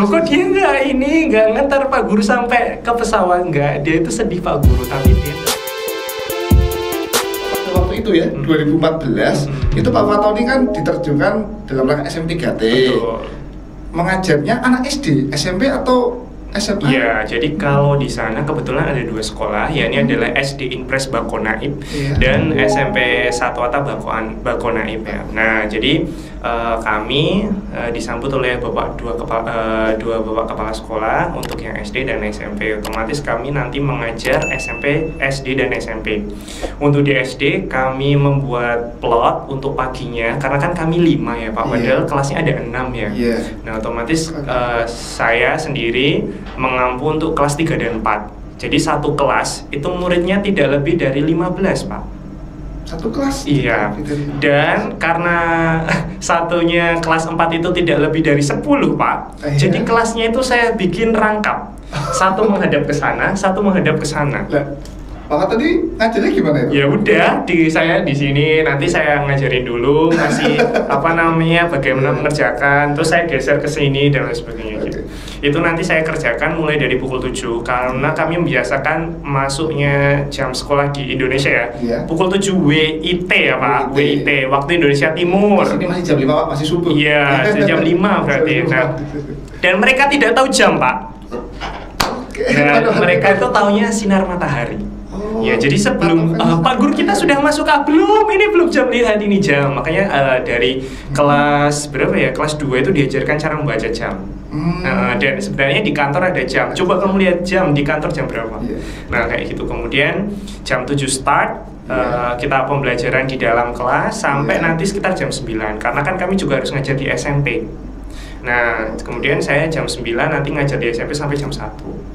Loh kok dia nggak ngantar Pak Guru sampai ke pesawat, nggak, dia itu sedih Pak Guru, tapi dia waktu itu ya 2014 itu Pak Fatoni kan diterjunkan dalam rangka SM3T. betul. Mengajarnya anak SD, SMP atau SMA? Iya, jadi kalau di sana kebetulan ada 2 sekolah, yakni adalah SD Impres Bakonaib dan SMP Satwata Bakonaib ya. Nah, jadi kami disambut oleh dua bapak kepala sekolah untuk yang SD dan SMP. Otomatis kami nanti mengajar SMP, SD dan SMP. Untuk di SD kami membuat plot untuk paginya, karena kan kami 5 ya Pak, padahal kelasnya ada 6 ya. Nah, otomatis saya sendiri mengampu untuk kelas 3 dan 4. Jadi satu kelas itu muridnya tidak lebih dari 15 Pak. Satu kelas? Iya. Dan karena satunya kelas 4 itu tidak lebih dari 10 Pak. Jadi kelasnya itu saya bikin rangkap. Satu menghadap ke sana, satu menghadap ke sana. Pak tadi ngajarnya gimana itu? Ya udah, saya di sini nanti saya ngajarin dulu, ngasih bagaimana mengerjakan, terus saya geser ke sini dan lain sebagainya gitu. Itu nanti saya kerjakan mulai dari pukul 7 karena kami membiasakan masuknya jam sekolah di Indonesia ya. Pukul 7 WIT ya Pak, WIT waktu Indonesia Timur. Ini masih jam 5 Pak, masih subuh. Iya, jam 5 berarti. Nah, dan mereka tidak tahu jam Pak. Nah, mereka itu taunya sinar matahari. Ya, jadi sebelum Pak Guru kita sudah masuk belum? Ini belum jam, lihat ini jam. Makanya dari kelas berapa ya? Kelas 2 itu diajarkan cara membaca jam. Dan sebenarnya di kantor ada jam. Coba kamu lihat jam di kantor jam berapa? Nah, kayak gitu. Kemudian jam 7 start kita pembelajaran di dalam kelas sampai nanti sekitar jam 9. Karena kan kami juga harus ngajar di SMP. Nah, kemudian saya jam 9 nanti ngajar di SMP sampai jam 1.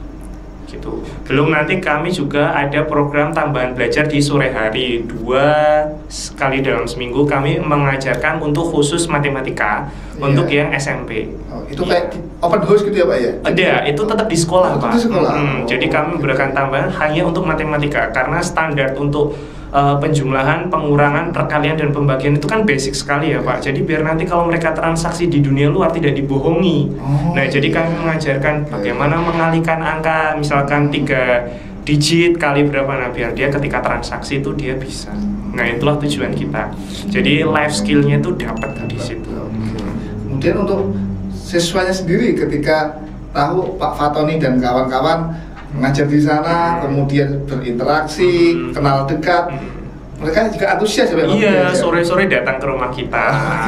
Gitu. Belum nanti kami juga ada program tambahan belajar di sore hari 2 kali dalam seminggu kami mengajarkan untuk khusus matematika untuk yang SMP. Itu kayak open house gitu ya Pak ya? Ada, itu tetap di sekolah Pak. Di sekolah. Jadi kami berikan tambahan hanya untuk matematika karena standar untuk penjumlahan, pengurangan, perkalian dan pembagian itu kan basic sekali ya Pak. Jadi biar nanti kalau mereka transaksi di dunia luar tidak dibohongi. Nah, jadi kami mengajarkan bagaimana mengalihkan angka, misalkan 3 digit kali berapa, nah biar dia ketika transaksi itu dia bisa. Nah, itulah tujuan kita. Jadi life skill-nya itu dapat di situ. Kemudian untuk siswanya sendiri ketika tahu Pak Fatoni dan kawan-kawan mengajar di sana, kemudian berinteraksi, kenal dekat, mereka juga antusias ya Pak? Iya, sore-sore datang ke rumah kita.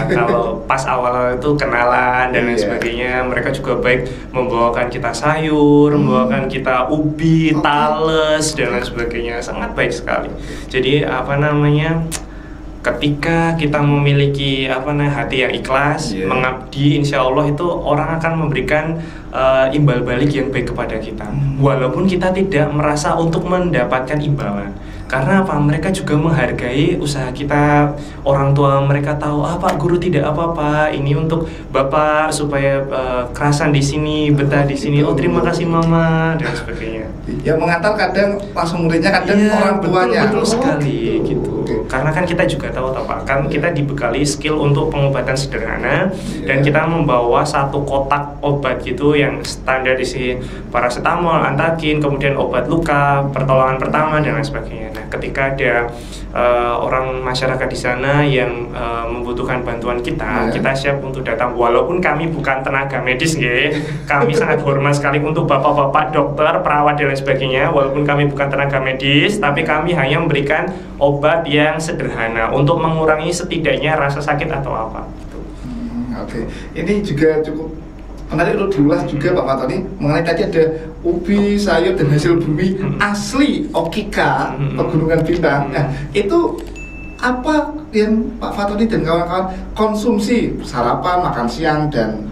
Kalau pas awal itu kenalan dan lain sebagainya, mereka juga baik membawakan kita sayur, membawakan kita ubi, tales dan lain sebagainya, sangat baik sekali. Jadi ketika kita memiliki hati yang ikhlas, mengabdi, insya Allah itu orang akan memberikan imbal balik yang baik kepada kita, walaupun kita tidak merasa untuk mendapatkan imbalan. Karena mereka juga menghargai usaha kita. Orang tua mereka tahu, Pak Guru tidak apa-apa, ini untuk Bapak supaya kerasan di sini, betah di sini. Oh, terima kasih Mama dan sebagainya. Yang mengantar kadang langsung muridnya, kadang orang tuanya. Betul sekali gitu. Karena kan kita juga tahu Pak, kan kita dibekali skill untuk pengobatan sederhana dan kita membawa satu kotak obat gitu yang standar isi paracetamol, antakin, kemudian obat luka, pertolongan pertama dan lain sebagainya. Nah, ketika ada orang masyarakat di sana yang membutuhkan bantuan kita, kita siap untuk datang. Walaupun kami bukan tenaga medis, kami sangat hormat sekali untuk bapak-bapak dokter, perawat dan lain sebagainya. Walaupun kami bukan tenaga medis, tapi kami hanya memberikan obat yang sederhana untuk mengurangi setidaknya rasa sakit atau apa. Oke, ini juga cukup menarik untuk diulas juga Pak Fatoni mengenai tadi ada ubi, sayur dan hasil bumi asli Okika Pegunungan Bintang. Nah, itu apa yang Pak Fatoni dan kawan-kawan konsumsi sarapan, makan siang dan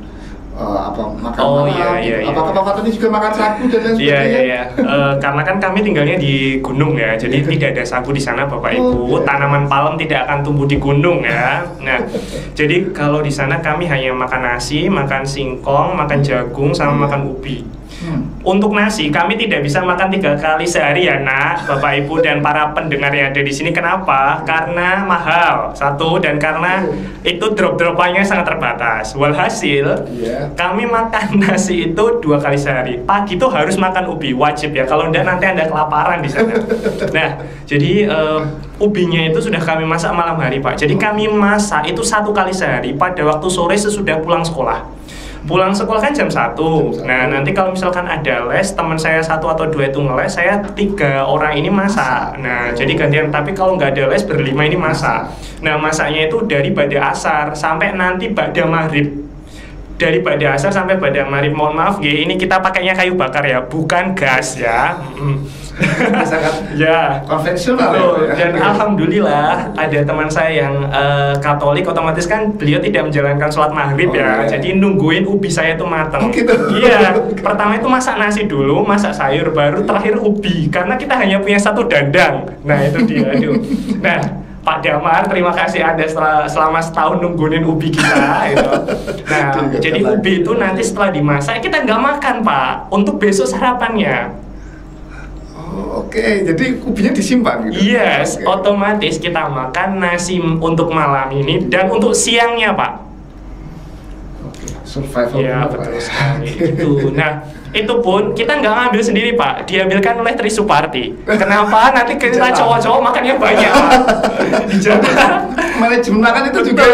makan malam? Apakah Pak Fatoni juga makan sagu dan lain sebagainya? Iya. Karena kan kami tinggalnya di gunung ya, jadi tidak ada sagu di sana Bapak Ibu. Tanaman palem tidak akan tumbuh di gunung ya. Nah, jadi kalau di sana kami hanya makan nasi, makan singkong, makan jagung, sama makan ubi. Untuk nasi kami tidak bisa makan 3 kali sehari ya nak, Bapak Ibu dan para pendengar yang ada di sini. Kenapa? Karena mahal satu, dan karena itu drop-dropannya sangat terbatas. Walhasil kami makan nasi itu 2 kali sehari. Pagi itu harus makan ubi, wajib ya. Kalau enggak nanti Anda kelaparan di sana. Nah, jadi ubinya itu sudah kami masak malam hari Pak. Jadi kami masak itu 1 kali sehari pada waktu sore sesudah pulang sekolah. Pulang sekolah kan jam 1. Nah, nanti kalau misalkan ada les, teman saya 1 atau 2 itu ngeles, saya 3 orang ini masak. Nah, jadi gantian. Tapi kalau nggak ada les, berlima ini masak. Nah, masaknya itu dari ba'da asar sampai nanti ba'da maghrib. Dari ba'da asar sampai ba'da maghrib. Mohon maaf, ini kita pakainya kayu bakar ya, bukan gas ya. Sangat ya konvensional ya. Dan alhamdulillah ada teman saya yang Katolik, otomatis kan beliau tidak menjalankan sholat maghrib jadi nungguin ubi saya itu matang. Gitu. Iya, pertama itu masak nasi dulu, masak sayur, baru terakhir ubi, karena kita hanya punya 1 dandang. Nah itu dia. Nah Pak Damar, terima kasih Anda selama setahun nungguin ubi kita gitu. Nah jadi ubi itu nanti setelah dimasak kita nggak makan Pak, untuk besok sarapannya. Oke, jadi ubinya disimpan gitu? Yes, otomatis kita makan nasi untuk malam ini dan untuk siangnya Pak. Survival. Ya, betul sekali. Itu. Nah, itu pun kita nggak ngambil sendiri Pak, diambilkan oleh Tri Suparti. Kenapa? Nanti kita cowok-cowok makannya banyak Pak. Manajemen makan itu juga.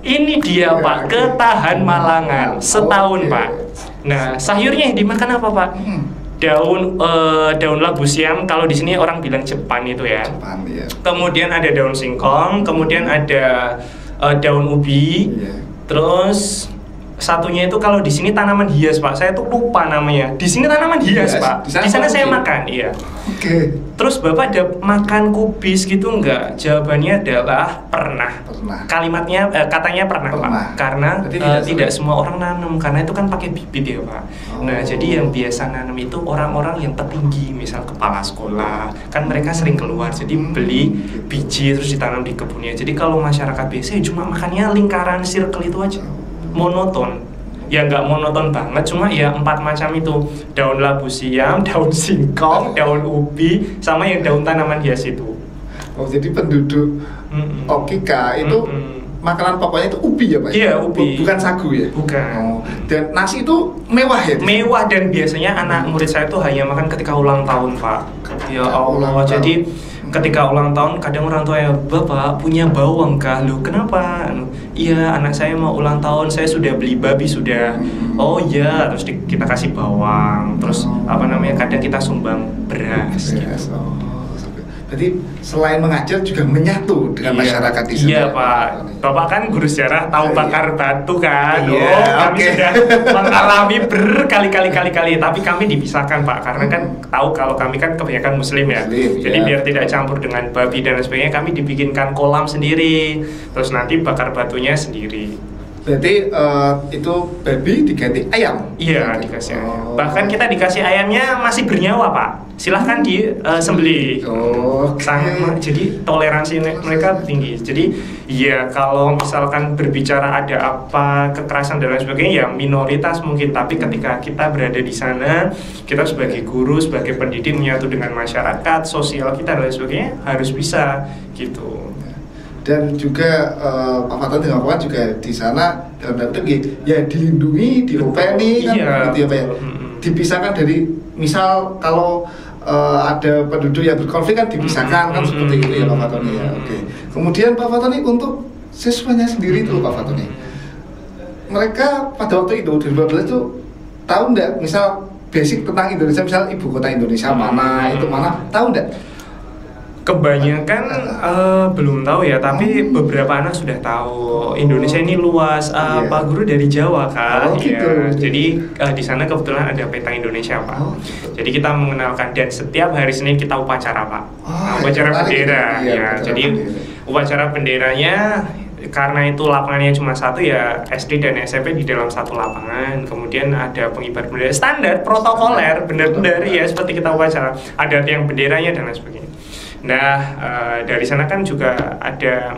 Ini dia Pak, ketahan malangan setahun Pak. Nah, sayurnya dimakan apa Pak? Daun labu siam, kalau di sini orang bilang Jepang itu ya. Jepang, ya. Kemudian ada daun singkong, kemudian ada daun ubi, terus satunya itu kalau di sini tanaman hias Pak. Saya tuh lupa namanya. Di sini tanaman hias Pak. Di sana saya makan, iya. Oke. Terus Bapak ada makan kubis gitu enggak? Jawabannya adalah pernah. Kalimatnya katanya pernah Pak. Karena tidak semua orang nanam, karena itu kan pakai bibit ya Pak. Nah, jadi yang biasa nanam itu orang-orang yang petinggi, misal kepala sekolah. Kan mereka sering keluar, jadi beli biji terus ditanam di kebunnya. Jadi kalau masyarakat biasa cuma makannya lingkaran circle itu aja. Monoton. Ya nggak monoton banget, cuma ya 4 macam itu. Daun labu siam, daun singkong, daun ubi, sama yang daun tanaman hias itu. Oh, jadi penduduk Okika itu makanan pokoknya itu ubi ya Pak? Iya, ubi. Bukan sagu ya? Bukan. Oh. Dan nasi itu mewah ya? Mewah, dan biasanya anak murid saya itu hanya makan ketika ulang tahun Pak. Ya Allah, jadi ketika ulang tahun kadang orang tua ya, Bapak punya bawang kah? Loh kenapa? Iya, anak saya mau ulang tahun, saya sudah beli babi sudah. Oh iya, terus kita kasih bawang, terus kadang kita sumbang beras gitu. Jadi selain mengajar juga menyatu dengan masyarakat di sana. Iya Pak, Bapak kan guru sejarah, tahu bakar batu kan? Kami sudah mengalami berkali-kali, tapi kami dipisahkan Pak, karena kan tahu kalau kami kan kebanyakan Muslim ya. Jadi biar tidak campur dengan babi dan sebagainya, kami dibikinkan kolam sendiri, terus nanti bakar batunya sendiri. Berarti itu babi diganti ayam? Iya, dikasih ayam. Bahkan kita dikasih ayamnya masih bernyawa Pak. Silahkan disembelih. Jadi toleransi mereka tinggi. Jadi ya kalau misalkan berbicara ada apa kekerasan dan lain sebagainya ya minoritas mungkin. Tapi ketika kita berada di sana, kita sebagai guru, sebagai pendidik menyatu dengan masyarakat, sosial kita dan lain sebagainya harus bisa gitu. Dan juga Pak Fatoni dengan kawan juga di sana dalam arti ya dilindungi, diopeni kan gitu ya Pak ya. Dipisahkan dari misal kalau ada penduduk yang berkonflik kan dipisahkan kan seperti itu ya Pak Fatoni ya. Oke. Kemudian Pak Fatoni untuk siswanya sendiri itu Pak Fatoni, mereka pada waktu itu 2012 itu tahu nggak misal basic tentang Indonesia, misal ibu kota Indonesia mana, itu mana, tahu nggak? Kebanyakan belum tahu ya, tapi beberapa anak sudah tahu. Indonesia ini luas. Pak Guru dari Jawa kan, jadi di sana kebetulan ada peta Indonesia Pak. Jadi kita mengenalkan, dan setiap hari Senin kita upacara Pak. Upacara bendera ya. Jadi upacara benderanya, karena itu lapangannya cuma satu ya, SD dan SMP di dalam satu lapangan. Kemudian ada pengibar bendera standar protokoler, benar-benar ya seperti kita upacara, ada tiang benderanya dan lain sebagainya. Nah, dari sana kan juga ada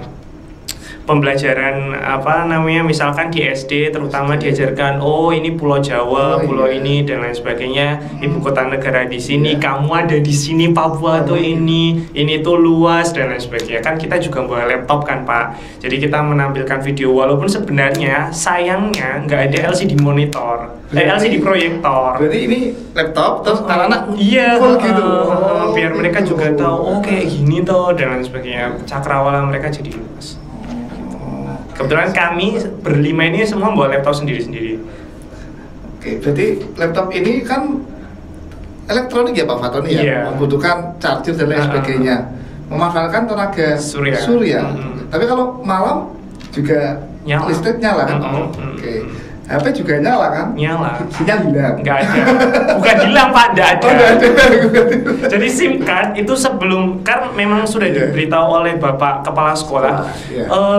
pembelajaran apa namanya, misalkan di SD terutama diajarkan oh ini Pulau Jawa, pulau ini dan lain sebagainya, ibu kota negara di sini, kamu ada di sini, Papua tuh ini tuh luas dan lain sebagainya. Kan kita juga bawa laptop kan Pak, jadi kita menampilkan video walaupun sebenarnya sayangnya nggak ada LCD monitor, LCD proyektor. Berarti ini laptop terus anak-anak iya gitu. Biar mereka juga tahu oh kayak gini tuh dan lain sebagainya. Cakrawala mereka jadi luas. Kebetulan kami berlima ini semua bawa laptop sendiri-sendiri. Oke, berarti laptop ini kan elektronik ya Pak Fatoni ya, membutuhkan charger dan lain sebagainya, memanfaatkan tenaga surya. Tapi kalau malam juga nyala. Listrik nyala kan? Oke. HP juga nyala kan? Nyala. Sinyal hilang? Nggak ada. Bukan hilang Pak, nggak ada. Oh, nggak ada. Jadi SIM card itu sebelum, kan memang sudah diberitahu oleh Bapak Kepala Sekolah,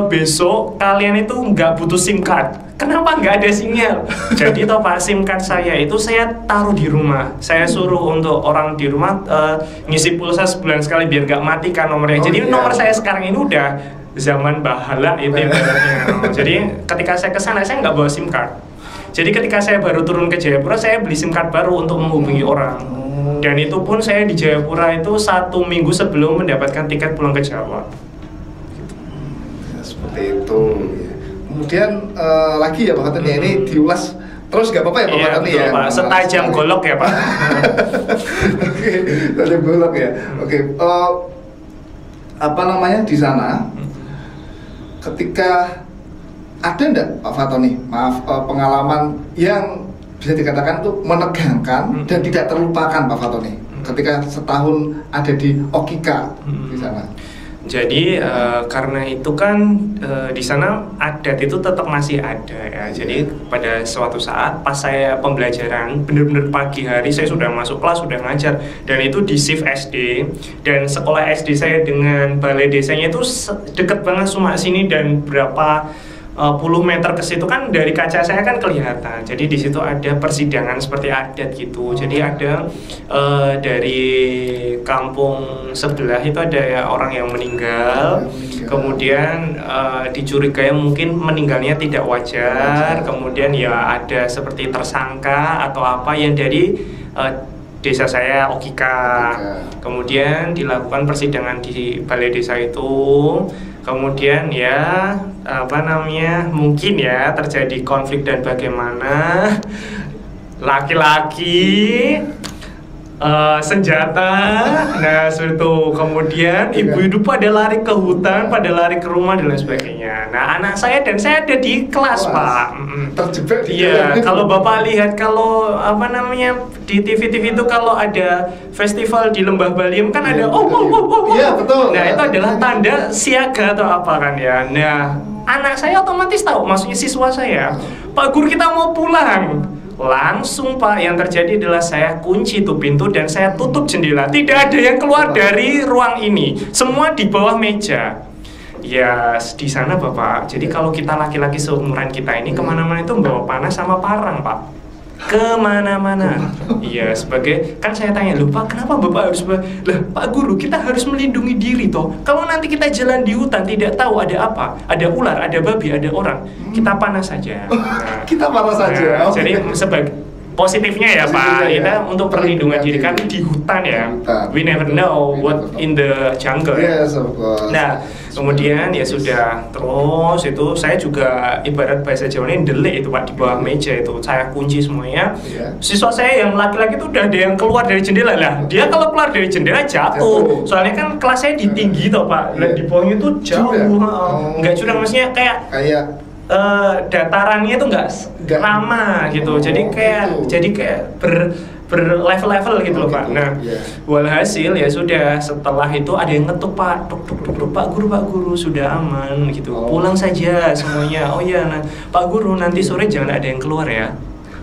besok kalian itu nggak butuh SIM card. Kenapa nggak ada sinyal? Jadi toh Pak, SIM card saya itu saya taruh di rumah. Saya suruh untuk orang di rumah ngisi pulsa sebulan sekali biar nggak mati kan nomornya. Jadi nomor saya sekarang ini udah zaman bahala itu ibaratnya. Jadi ketika saya kesana saya nggak bawa SIM card. Jadi ketika saya baru turun ke Jayapura saya beli SIM card baru untuk menghubungi orang. Dan itu pun saya di Jayapura itu 1 minggu sebelum mendapatkan tiket pulang ke Jawa. Ya, seperti itu. Kemudian lagi ya Pak Fatoni, ini diulas terus nggak apa-apa ya Pak Fatoni ya? Pak. Setajam golok ya Pak. Oke, setajam golok ya. Oke, apa namanya di sana? Ketika ada enggak Pak Fatoni, maaf, pengalaman yang bisa dikatakan itu menegangkan dan tidak terlupakan Pak Fatoni ketika setahun ada di Okika di sana? Jadi karena itu kan di sana adat itu tetap masih ada ya. Jadi pada suatu saat pas saya pembelajaran benar-benar pagi hari saya sudah masuk kelas, sudah ngajar, dan itu di shift SD, dan sekolah SD saya dengan balai desanya itu deket banget cuma sini, dan berapa puluh meter ke situ kan dari kaca saya kan kelihatan. Jadi di situ ada persidangan seperti adat gitu. Jadi ada dari kampung sebelah itu ada ya orang yang meninggal. Kemudian dicurigai mungkin meninggalnya tidak wajar. Kemudian ya ada seperti tersangka atau apa yang dari desa saya Okika. Kemudian dilakukan persidangan di balai desa itu. Kemudian ya apa namanya, mungkin ya terjadi konflik dan bagaimana laki-laki senjata, nah itu kemudian ibu-ibu pada lari ke hutan, pada lari ke rumah dan lain sebagainya. Nah anak saya dan saya ada di kelas Pak, terjebak di iya. Kalau Bapak lihat kalau apa namanya di TV-TV itu kalau ada festival di Lembah Baliem kan ada iya betul. Nah itu adalah tanda siaga atau apa kan ya. Nah anak saya otomatis tahu, maksudnya siswa saya, Pak Guru kita mau pulang. Langsung Pak, yang terjadi adalah saya kunci tuh pintu dan saya tutup jendela. Tidak ada yang keluar dari ruang ini, semua di bawah meja. Ya di sana Bapak, jadi kalau kita laki-laki seumuran kita ini kemana-mana itu membawa panas sama parang Pak, kemana-mana. Iya, sebagai kan saya tanya, loh Pak kenapa Bapak harus lah Pak Guru, kita harus melindungi diri toh. Kalau nanti kita jalan di hutan tidak tahu ada apa, ada ular, ada babi, ada orang, kita panas saja. Nah, kita panas saja. Jadi sebagai positifnya ya Pak, kita untuk perlindungan diri kan di hutan ya. We never know what in the jungle. Yes, of course. Nah, kemudian ya sudah, terus itu saya juga ibarat bahasa Jawanya delik itu Pak, di bawah meja itu saya kunci semuanya. Siswa saya yang laki-laki itu udah ada yang keluar dari jendela lah. Dia kalau keluar dari jendela jatuh. Soalnya kan kelas saya di tinggi toh Pak. Dan di bawahnya itu jauh. Enggak curang, maksudnya kayak datarannya itu nggak lama gitu, jadi kayak berlevel-level gitu loh Pak. Nah, walhasil ya sudah, setelah itu ada yang ngetuk Pak, tuk, Pak Guru sudah aman gitu, pulang saja semuanya. Oh ya, nah Pak Guru nanti sore jangan ada yang keluar ya.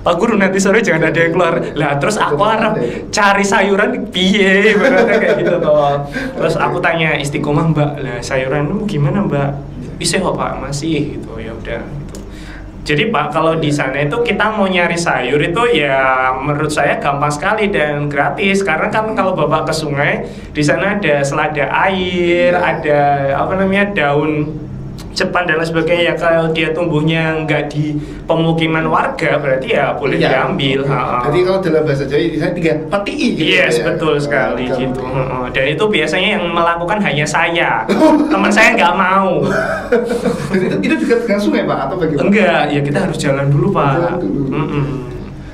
Pak Guru nanti sore jangan ada yang keluar. Lah terus aku harap cari sayuran piye kayak gitu toh. Terus aku tanya istiqomah Mbak, lah sayuran gimana Mbak? Bisa kok Pak, masih gitu. Ya udah gitu. Jadi Pak, kalau di sana itu kita mau nyari sayur itu ya menurut saya gampang sekali dan gratis, karena kan kalau Bapak ke sungai di sana ada selada air, ada apa namanya daun Jepang dan lain sebagainya, kalau dia tumbuhnya nggak di pemukiman warga berarti ya boleh diambil. Jadi kalau dalam bahasa Jawa saya 3 PTI gitu. Yes, betul sekali gitu. Dan itu biasanya yang melakukan hanya saya. Teman saya nggak mau. Dan itu juga dengan sungai Pak atau bagaimana? Enggak, ya kita harus jalan dulu Pak. Jalan dulu.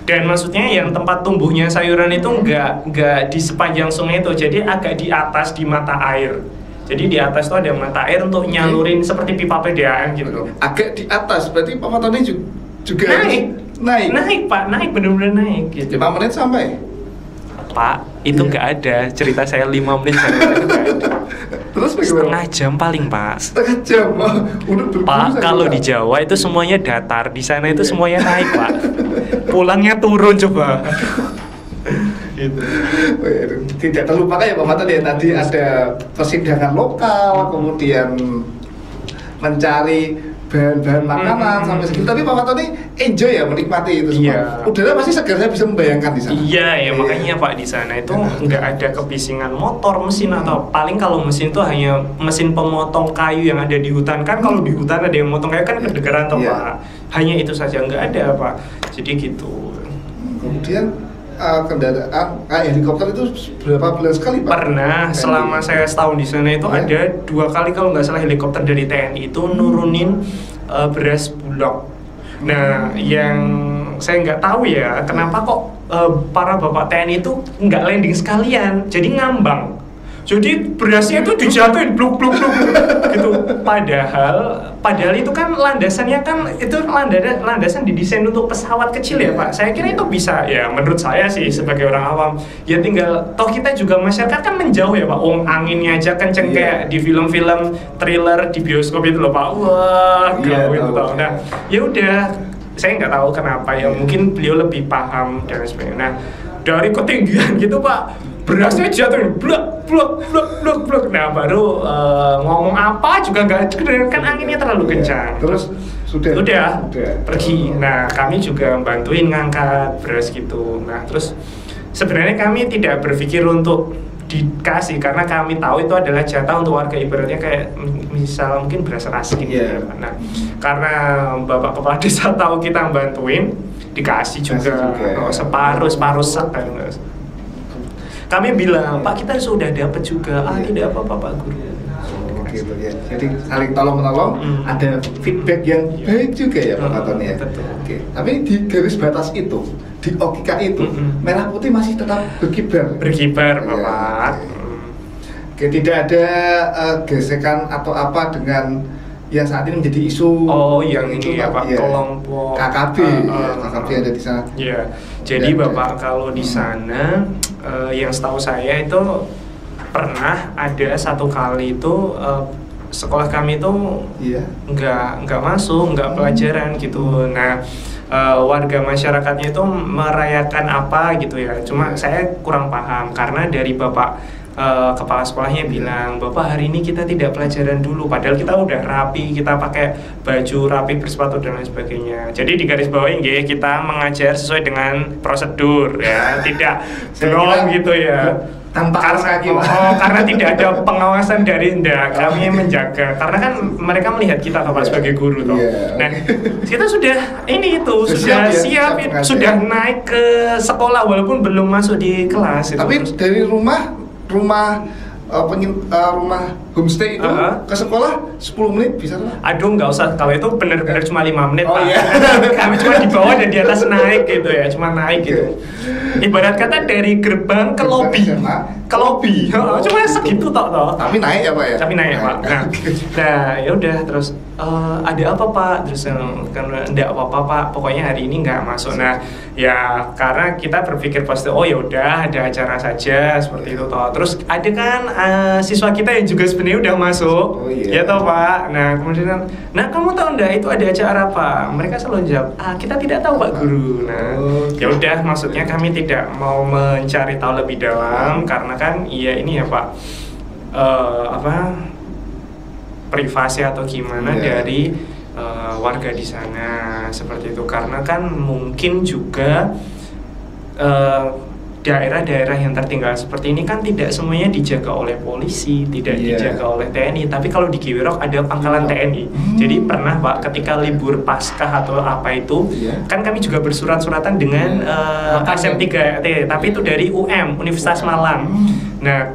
Dan maksudnya yang tempat tumbuhnya sayuran itu nggak di sepanjang sungai itu, jadi agak di atas di mata air. Jadi di atas itu ada mata air untuk nyalurin seperti pipa PDAM gitu. Agak di atas, berarti Pak Tony juga naik Pak, naik bener-bener naik gitu. 5 menit sampai? Pak, itu nggak ada, cerita saya 5 menit sampai itu nggak ada. Terus bagaimana? Setengah jam paling Pak. Setengah jam? Udah Pak, kalau di Jawa itu semuanya datar, di sana itu semuanya naik Pak. Pulangnya turun coba. Gitu. Tidak terlupakan ya Pak Matan ya, tadi ada persidangan lokal, kemudian mencari bahan-bahan makanan sampai segitu. Tapi Pak Matan ini enjoy ya menikmati itu semua. Udara masih segar, saya bisa membayangkan di sana. Iya ya, makanya Pak di sana itu nggak ada kebisingan motor, mesin atau paling kalau mesin itu hanya mesin pemotong kayu yang ada di hutan. Kan kalau di hutan ada yang motong kayu kan kedengeran toh Pak. Hanya itu saja, nggak ada Pak. Jadi gitu. Kemudian kendaraan helikopter itu berapa bulan sekali Pak? Pernah, selama saya setahun di sana itu ada 2 kali kalau nggak salah helikopter dari TNI itu nurunin beras Bulog. Nah, yang saya nggak tahu ya kenapa kok para bapak TNI itu nggak landing sekalian, jadi ngambang. Jadi berasnya itu dijatuhin bluk gitu. Padahal itu kan landasannya kan itu landasan didesain untuk pesawat kecil ya Pak. Saya kira itu bisa ya, menurut saya sih sebagai orang awam. Ya tinggal toh kita juga masyarakat kan menjauh ya Pak. Anginnya aja kenceng kayak di film-film thriller di bioskop itu loh Pak. Wah, gawat toh. Nah, ya udah, saya nggak tahu kenapa ya. Mungkin beliau lebih paham dan sebagainya. Nah, dari ketinggian gitu Pak, berasnya jatuh blok. Nah baru ngomong apa juga nggak kedengeran, kan anginnya terlalu kencang. Terus sudah pergi. Nah kami juga bantuin ngangkat beras gitu. Nah terus sebenarnya kami tidak berpikir untuk dikasih karena kami tahu itu adalah jatah untuk warga, ibaratnya kayak misal mungkin beras raskin gitu. Nah karena bapak kepala desa tahu kita bantuin, dikasih juga. separuh sak kan. Kami bilang, Pak kita sudah dapat juga, tidak apa-apa Pak Guru. Gitu ya. Jadi saling tolong-menolong, ada feedback yang baik juga ya Pak Maton ya. Oke. Tapi di garis batas itu, di Okika itu, merah putih masih tetap berkibar. Berkibar Bapak. Oke, tidak ada gesekan atau apa dengan yang saat ini menjadi isu. Yang ini ya Pak, kelompok KKB, KKB ada di sana. Iya. Jadi Bapak kalau di sana yang setahu saya itu pernah ada 1 kali itu sekolah kami itu nggak masuk, nggak pelajaran gitu. Nah warga masyarakatnya itu merayakan apa gitu ya. Cuma saya kurang paham karena dari Bapak kepala sekolahnya bilang, Bapak hari ini kita tidak pelajaran dulu, padahal kita udah rapi, kita pakai baju rapi, bersepatu dan lain sebagainya. Jadi di garis bawah ini kita mengajar sesuai dengan prosedur ya, tidak belum gitu ya. Karena tidak ada pengawasan dari kami menjaga, karena kan mereka melihat kita Bapak sebagai guru toh. Nah kita sudah siap, sudah naik ke sekolah walaupun belum masuk di kelas. Tapi dari rumah homestay itu ke sekolah 10 menit bisa tuh? Aduh nggak usah, kalau itu benar-benar cuma 5 menit Pak. Kami cuma di bawah dan di atas naik gitu ya, cuma naik gitu. Ibarat kata dari gerbang ke lobi, cuma segitu toh. Tapi naik ya Pak ya? Tapi naik Pak. Nah ya udah terus ada apa Pak? Terus karena enggak apa-apa Pak, pokoknya hari ini nggak masuk. Nah ya karena kita berpikir pasti ya udah ada acara saja seperti itu toh. Terus ada kan siswa kita yang juga sebenarnya udah masuk, ya toh Pak. Nah kemudian, kamu tahu enggak itu ada acara apa? Mereka selalu jawab, kita tidak tahu Pak Guru. Nah ya udah, maksudnya kami tidak mau mencari tahu lebih dalam karena kan ini ya Pak, privasi atau gimana dari warga di sana seperti itu, karena kan mungkin juga daerah-daerah yang tertinggal seperti ini kan tidak semuanya dijaga oleh polisi, tidak dijaga oleh TNI. Tapi kalau di Kiwirok ada pangkalan TNI. Jadi pernah Pak, ketika libur Paskah atau apa itu, kan kami juga bersurat-suratan dengan SM3T, tapi itu dari Universitas Malang. Nah,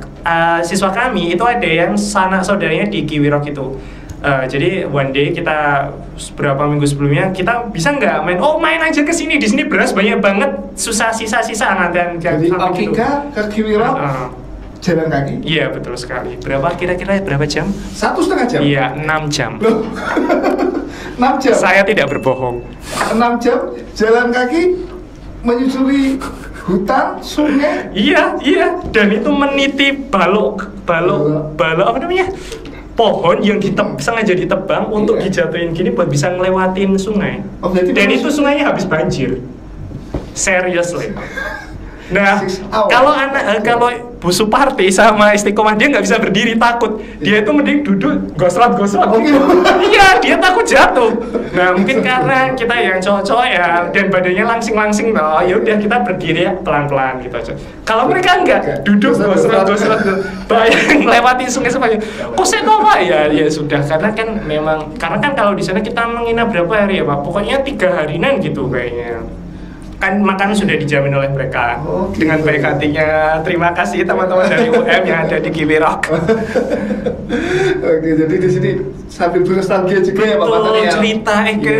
siswa kami itu ada yang sanak saudaranya di Kiwirok itu. Jadi one day kita beberapa minggu sebelumnya kita bisa nggak main aja ke sini, di sini beras banyak banget, susah sisa-sisa nanti. Jadi Okika ke Kiwirok jalan kaki? Iya betul sekali. Kira-kira berapa jam? 1,5 jam? Iya 6 jam. 6 jam? Saya tidak berbohong. 6 jam jalan kaki menyusuri hutan, sungai? Iya. Dan itu meniti balok apa namanya? Pohon yang sengaja ditebang untuk dijatuhin gini buat bisa ngelewatin sungai. Dan itu sungainya habis banjir. Seriously. Nah, kalau Bu Suparti sama Istiqomah dia nggak bisa berdiri, takut. Dia itu mending duduk gosrat-gosrat. Iya, dia takut jatuh. Nah, mungkin karena kita yang cowok-cowok ya dan badannya langsing-langsing toh, ya udah kita berdiri ya pelan-pelan gitu aja. Kalau mereka enggak, duduk gosrat-gosrat bayang lewati sungai sepanjang. Kok saya koma ya sudah, karena kan kalau di sana kita menginap berapa hari ya Pak? Pokoknya 3 harian gitu kayaknya. Kan makanan sudah dijamin oleh mereka dengan baik hatinya. Terima kasih teman-teman dari UM yang ada di Kiwirok. Oke, jadi di sini sambil bernostalgia juga ya Pak Fatoni ya. Cerita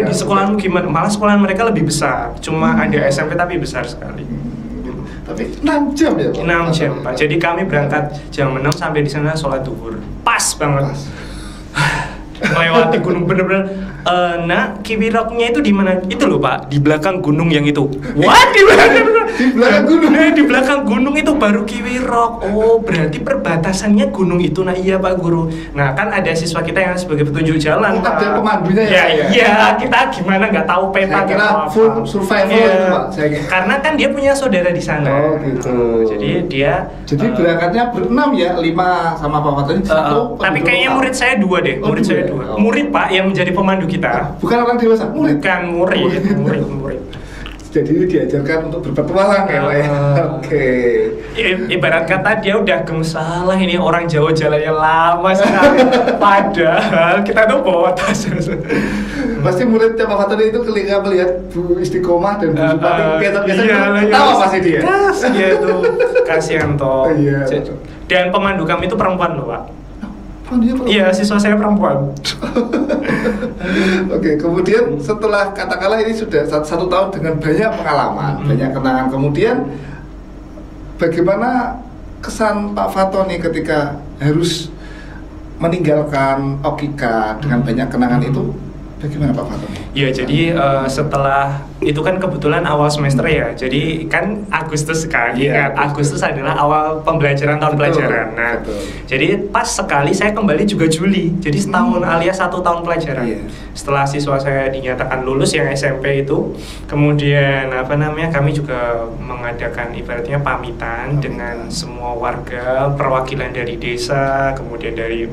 di sekolahmu gimana? Malah sekolahan mereka lebih besar. Cuma ada SMP tapi besar sekali. Tapi 6 jam ya Pak? 6 jam Pak. Jadi kami berangkat jam 6 sampai di sana sholat zuhur. Pas banget. Melewati gunung bener-bener. Nah, Kiwiroknya itu di mana? Itu loh Pak, di belakang gunung yang itu. Wah, di belakang gunung. Di belakang gunung itu baru Kiwirok. Oh, berarti perbatasannya gunung itu. Nah, iya Pak Guru. Nah, kan ada siswa kita yang sebagai petunjuk jalan. Ada pemandunya ya? Iya, kita gimana nggak tahu peta. Saya kira full survival itu Pak. Karena kan dia punya saudara di sana. Oh, gitu. Jadi berangkatnya ber-6 ya, 5 sama Pak Fatoni 1. Tapi kayaknya murid saya 2 deh. Murid saya 2. Murid Pak yang menjadi pemandu kita. Bukan orang dewasa, murid. Bukan murid. Jadi diajarkan untuk berpetualang ya Pak ya. Oke. Ibarat kata dia udah gemesalah, ini orang Jawa jalannya lama sekali. Padahal kita tuh bawa tas. Pasti muridnya Pak Fatoni itu ketika melihat Bu Istiqomah dan Bu Suparti biasa tahu pasti dia. Iya tuh, kasihan toh. Iya. Dan pemandu kami itu perempuan loh Pak. Iya, siswa saya perempuan. Oke, kemudian setelah katakanlah ini sudah 1 tahun dengan banyak pengalaman, banyak kenangan, kemudian bagaimana kesan Pak Fatoni ketika harus meninggalkan Okika dengan banyak kenangan itu? Bagaimana Pak Fatoni? Ya, jadi setelah itu kan kebetulan awal semester ya. Jadi kan Agustus kan. Ingat, Agustus adalah awal pembelajaran tahun pelajaran. Nah, jadi pas sekali saya kembali juga Juli. Jadi setahun alias 1 tahun pelajaran. Setelah siswa saya dinyatakan lulus yang SMP itu, kemudian kami juga mengadakan ibaratnya pamitan dengan semua warga, perwakilan dari desa, kemudian dari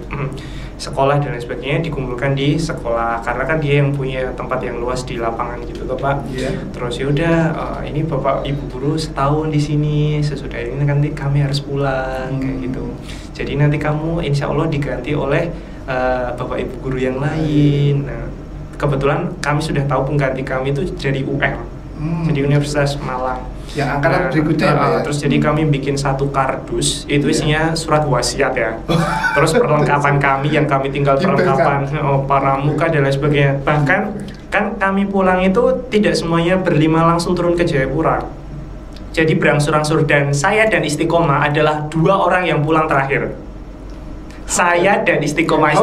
sekolah dan lain sebagainya, dikumpulkan di sekolah karena kan dia yang punya tempat yang luas di lapangan gitu toh Pak. Terus ya udah ini Bapak Ibu guru setahun di sini, sesudah ini nanti kami harus pulang kayak gitu. Jadi nanti kamu insya Allah diganti oleh Bapak Ibu guru yang lain. Nah, kebetulan kami sudah tahu pengganti kami itu dari UM, jadi Universitas Malang. Yang angkatan berikutnya ya? Terus jadi kami bikin 1 kardus, itu isinya surat wasiat ya. Terus perlengkapan kami yang kami tinggal perlengkapan pramuka dan lain sebagainya. Bahkan kan kami pulang itu tidak semuanya berlima langsung turun ke Jayapura. Jadi berangsur-angsur, dan saya dan Istiqomah adalah 2 orang yang pulang terakhir. Saya dan Istiqomah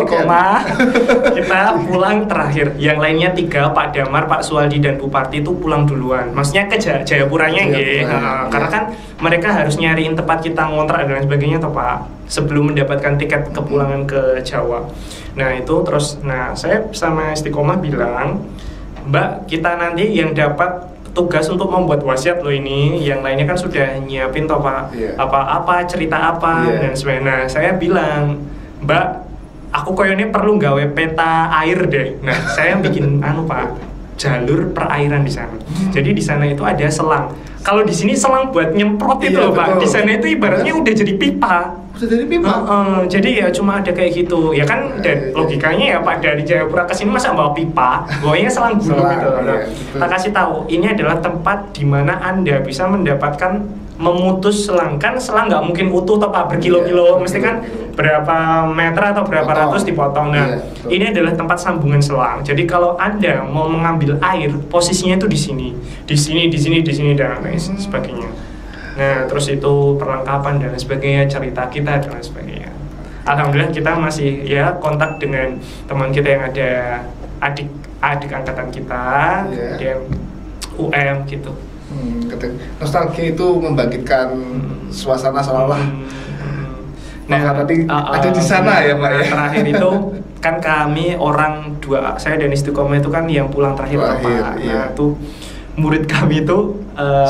kita pulang terakhir. Yang lainnya 3, Pak Damar, Pak Suwaldi dan Bu Parti itu pulang duluan. Maksudnya ke Jayapuranya karena kan mereka harus nyariin tempat kita ngontrak dan lain sebagainya toh Pak, sebelum mendapatkan tiket kepulangan ke Jawa. Nah itu terus, saya sama Istiqomah bilang, Mbak, kita nanti yang dapat tugas untuk membuat wasiat loh ini, yang lainnya kan sudah nyiapin toh Pak, apa cerita apa dan sebagainya. Nah saya bilang, Mbak, aku koyone perlu gawe peta air deh. Nah saya bikin Pak, jalur perairan di sana. Jadi di sana itu ada selang kalau di sini selang buat nyemprot itu loh Pak. Di sana itu ibaratnya udah jadi pipa. Udah jadi pipa. Jadi ya cuma ada kayak gitu. Ya kan dan logikanya ya Pak dari Jayapura ke sini masa bawa pipa, bawanya selang gitu. Nah, kita kasih tahu ini adalah tempat di mana Anda bisa mendapatkan memutus selang. Kan selang nggak mungkin utuh atau Pak berkilo-kilo, mesti kan berapa meter atau berapa ratus dipotong. Nah, ini adalah tempat sambungan selang. Jadi kalau Anda mau mengambil air, posisinya itu di sini, dan lain sebagainya. Nah, terus itu perlengkapan dan sebagainya, cerita kita dan sebagainya. Alhamdulillah kita masih ya kontak dengan teman kita yang ada adik angkatan kita, dia UM gitu. Nostalgia itu membangkitkan suasana seolah-olah. Nah, tadi ada di sana ya Pak ya. Terakhir itu kan kami orang dua, saya dan Istiqomah itu kan yang pulang terakhir Pak. Nah, tuh murid kami itu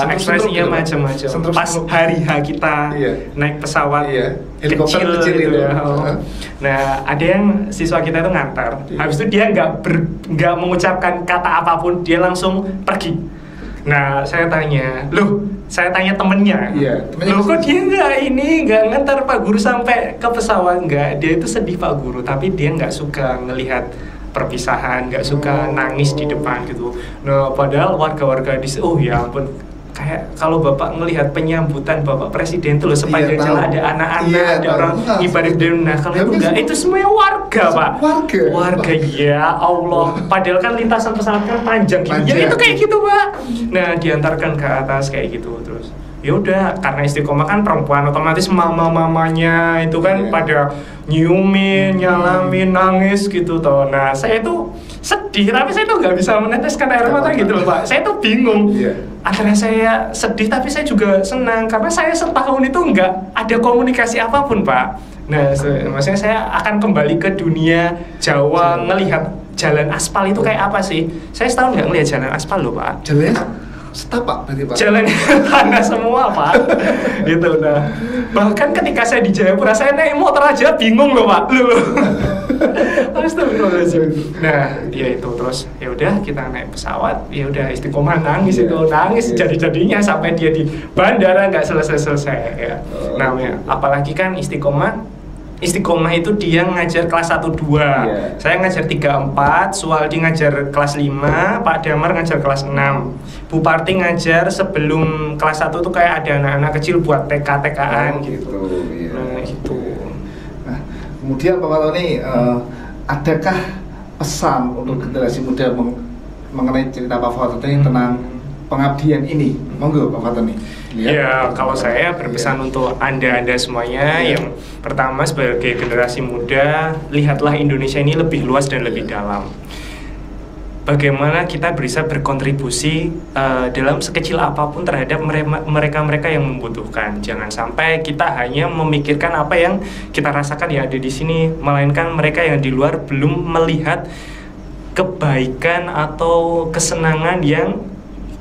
ekspresinya macam-macam. Pas hari H kita naik pesawat kecil gitu ya. Nah, ada yang siswa kita itu ngantar. Habis itu dia nggak mengucapkan kata apapun, dia langsung pergi. Nah, saya tanya temennya, loh kok dia nggak ngantar Pak Guru sampai ke pesawat? Nggak, dia itu sedih Pak Guru, tapi dia nggak suka ngelihat perpisahan, nggak suka nangis di depan gitu. Nah, padahal warga-warga di ya ampun, kayak kalau Bapak ngelihat penyambutan Bapak Presiden tuh loh, sepanjang jalan ada anak-anak, ada orang ibadah. Nah, kalau itu enggak, itu semuanya warga Pak. Warga ya Allah. Padahal kan lintasan pesawat kan panjang gitu. Ya itu kayak gitu Pak. Nah, diantarkan ke atas kayak gitu terus. Ya udah, karena Istiqomah kan perempuan, otomatis mama-mamanya itu kan pada nyiumin, nyalamin, nangis gitu toh. Nah, saya itu sedih, tapi saya tuh nggak bisa meneteskan air mata gitu loh Pak. Saya tuh bingung. Akhirnya saya sedih, tapi saya juga senang karena saya setahun itu nggak ada komunikasi apapun Pak. Nah, maksudnya saya akan kembali ke dunia Jawa, ngelihat jalan aspal itu kayak apa sih. Saya setahun nggak ngelihat jalan aspal loh Pak. Jalannya setapak berarti Pak? Jalannya tanah semua Pak. Gitu. Nah, bahkan ketika saya di Jayapura, saya naik motor aja bingung loh Pak. Astagfirullahaladzim. Nah, ya itu terus ya udah kita naik pesawat, ya udah Istiqomah nangis jadi-jadinya sampai dia di bandara nggak selesai ya. Nah, ya, apalagi kan Istiqomah itu dia ngajar kelas 1-2, saya ngajar 3-4, Suwaldi ngajar kelas 5, Pak Damar ngajar kelas 6, Bu Parti ngajar sebelum kelas 1 tuh kayak ada anak-anak kecil buat TK-TK-an gitu. Nah, gitu. Nah, kemudian Pak Fatoni, adakah pesan untuk generasi muda mengenai cerita Pak Fatoni tentang pengabdian ini? Monggo Pak Fatoni. Ya, kalau saya berpesan untuk Anda semuanya, yang pertama sebagai generasi muda, lihatlah Indonesia ini lebih luas dan lebih dalam. Bagaimana kita bisa berkontribusi dalam sekecil apapun terhadap mereka-mereka yang membutuhkan. Jangan sampai kita hanya memikirkan apa yang kita rasakan yang ada di sini, melainkan mereka yang di luar belum melihat kebaikan atau kesenangan yang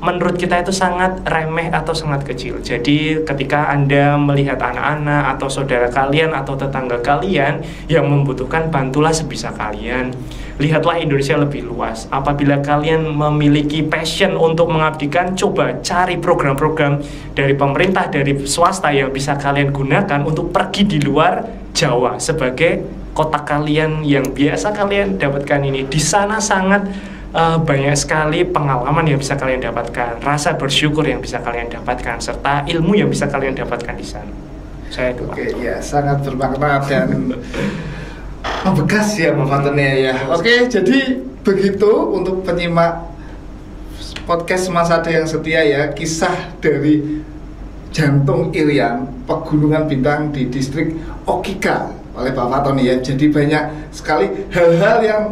menurut kita itu sangat remeh atau sangat kecil. Jadi ketika Anda melihat anak-anak atau saudara kalian atau tetangga kalian yang membutuhkan, bantulah sebisa kalian. Lihatlah Indonesia lebih luas. Apabila kalian memiliki passion untuk mengabdikan, coba cari program-program dari pemerintah, dari swasta yang bisa kalian gunakan untuk pergi di luar Jawa sebagai kota kalian yang biasa kalian dapatkan ini. Di sana sangat banyak sekali pengalaman yang bisa kalian dapatkan, rasa bersyukur yang bisa kalian dapatkan, serta ilmu yang bisa kalian dapatkan di sana. Saya itu Pak. Oke, ya sangat bermakna dan membekas ya Pak Fatoni ya. Oke, jadi begitu untuk penyimak podcast Semasada yang setia ya, kisah dari Jantung Irian, Pegunungan Bintang di distrik Okika oleh Pak Fatoni ya. Jadi banyak sekali hal-hal yang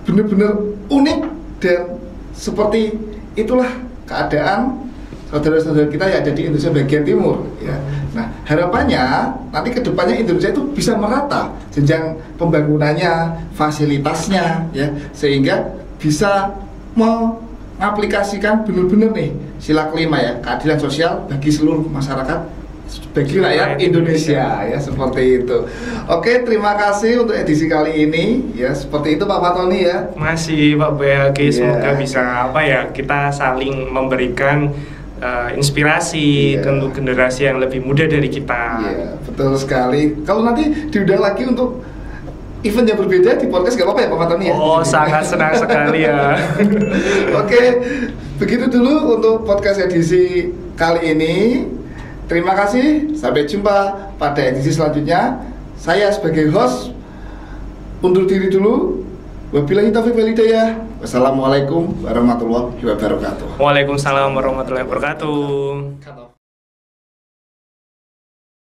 benar-benar unik dan seperti itulah keadaan saudara-saudara kita yang ada di Indonesia bagian timur ya. Nah, harapannya nanti kedepannya Indonesia itu bisa merata jenjang pembangunannya, fasilitasnya ya, sehingga bisa mengaplikasikan benar-benar nih sila kelima ya, keadilan sosial bagi seluruh masyarakat, bagi rakyat Indonesia ya, seperti itu. Oke, terima kasih untuk edisi kali ini ya, seperti itu Pak Fatoni ya. Masih Pak Bayaki, semoga bisa kita saling memberikan inspirasi untuk generasi yang lebih muda dari kita. Iya, betul sekali. Kalau nanti diundang lagi untuk event yang berbeda di podcast gak apa-apa ya Pak Fatoni ya? Oh, sangat senang sekali ya. Oke, begitu dulu untuk podcast edisi kali ini. Terima kasih, sampai jumpa pada edisi selanjutnya. Saya sebagai host undur diri dulu. Wabillahi taufiq wal hidayah. Wassalamualaikum warahmatullahi wabarakatuh. Waalaikumsalam warahmatullahi wabarakatuh.